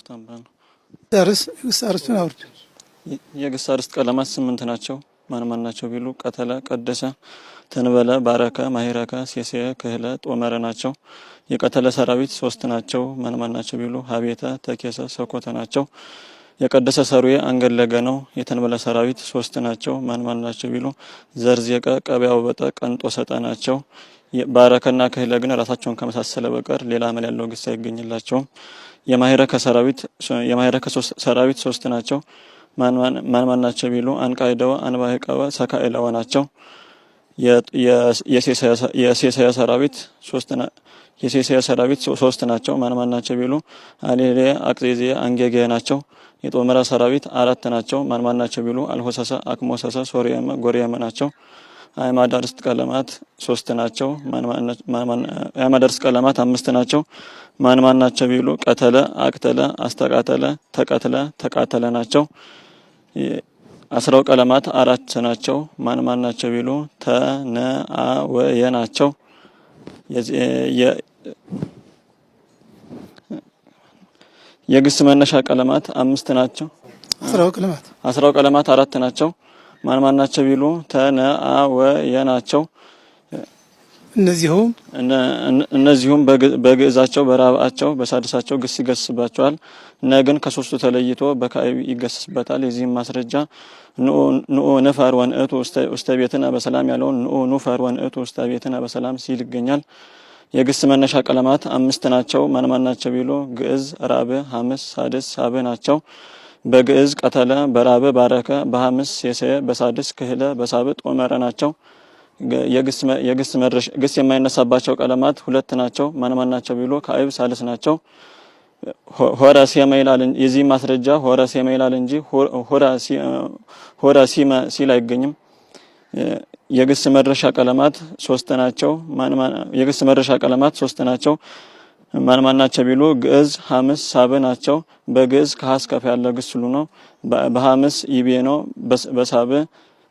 ሀብታም ዳርስ ግሳርስን አውርድ። የግስ አርዕስት ቀለማት 8 ናቸው። ማን ናቸው ቢሉ ቀተለ፣ ቀደሰ፣ ተንበለ፣ ባረከ፣ ማሂረከ፣ ሴሰየ፣ ክህለ፣ ጦመረ ናቸው። የቀተለ ሰራዊት 3 ናቸው። ማን ናቸው ቢሉ ሀቤተ፣ ተኬሰ፣ ሰኮተ ናቸው። የቀደሰ ሰሩየ አንገለገ ነው። የተንበለ ሰራዊት 3 ናቸው። ማን ናቸው ቢሉ ዘርዜቀ፣ ቀቢያው በጠ፣ ቀንጦ ሰጠ ናቸው። ባረከና ክህለ ግን ራሳቸውን ከመሳሰለ በቀር ሌላ አመል ያለው ግስ አይገኝላቸውም። የማሂረከ ሰራዊት 3 ናቸው። ማን ናቸው ቢሉ አንቃይደው፣ አንባህቀወ፣ ሰካኤለወ ናቸው። የሴሰየ ሰራዊት 3 ናቸው። ማን ናቸው ቢሉ አሌሌ፣ አቅዜዜ፣ አንጌጌ ናቸው። የጦመረ ሰራዊት 4 ናቸው። ማን ናቸው ቢሉ አልሆሰሰ፣ አክሞሰሰ፣ ሶሪየመ፣ ጎሪየመ ናቸው። የአዕማደ አርዕስት ቀለማት 3 ናቸው። የአዕማደ አርዕስት ቀለማት 5 ናቸው። ማን ናቸው ቢሉ ቀተለ፣ አቅተለ፣ አስተቃተለ፣ ተቀትለ፣ ተቃተለ ናቸው። አስራው ቀለማት 4 ናቸው። ማን ናቸው ቢሉ ተነአወየ ናቸው። የግስ መነሻ ቀለማት 5 ናቸው። አስራው ቀለማት 4 ናቸው። ማን ናቸው ቢሉ ተነአወየ ናቸው። እነዚሁም በግዕዛቸው በራብዓቸው በሳድሳቸው ግስ ይገስባቸዋል። ግን ከሶስቱ ተለይቶ በካዕብ ይገስበታል። የዚህም ማስረጃ ንዑ ንፈር ወንእቱ ውስተ ቤትነ በሰላም ያለውን ንዑ ንፈር ወንእቱ ውስተ ቤትነ በሰላም ሲል ይገኛል። የግስ መነሻ ቀለማት 5 ናቸው። ማን ናቸው ቢሉ ግዕዝ፣ ራብዕ፣ ሐምስ፣ ሳድስ፣ ሳብዕ ናቸው። በግዕዝ ቀተለ፣ በራብዕ ባረከ፣ በሐምስ ሴሰየ፣ በሳድስ ክህለ፣ በሳብዕ ጦመረ ናቸው። ግስ የማይነሳባቸው ቀለማት 2 ናቸው። ማን ናቸው ቢሉ ካዕብ፣ ሳልስ ናቸው። ሆረ ሲመ ይላል። የዚህ ማስረጃ ሆረ ሲመ ይላል እንጂ ሆረ ሲመ ሲል አይገኝም። የግስ መድረሻ ቀለማት 3 ናቸው። የግስ መድረሻ ቀለማት 3 ናቸው። ማን ናቸው ቢሉ ግዕዝ፣ ሐምስ፣ ሳብዕ ናቸው። በግዕዝ ከሐ እስከ ፈ ያለ ግስ ሁሉ ነው። በሐምስ ይቤ ነው። በሳብዕ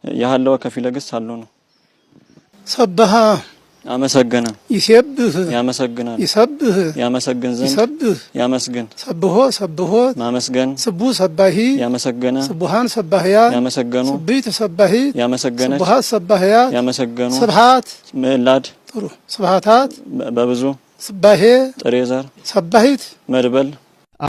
ያለው ከፊለ ግስ አለው ነው። ሰበሃ አመሰገነ፣ ይሰብህ ያመሰግናል፣ ይሰብህ ያመሰግን ዘንድ፣ ይሰብህ ያመስግን፣ ሰብሖ ሰብሖት ማመስገን፣ ስቡ ሰባሂ ያመሰገነ፣ ስቡሃን ሰባህያ ያመሰገኑ፣ ስብይት ሰባሂት ያመሰገነች፣ ስቡሃት ሰባህያ ያመሰገኑ፣ ስብሃት ምዕላድ ጥሩ ስብሃታት በብዙ ስባሄ ጥሬ ዘር ሰባሂት መድበል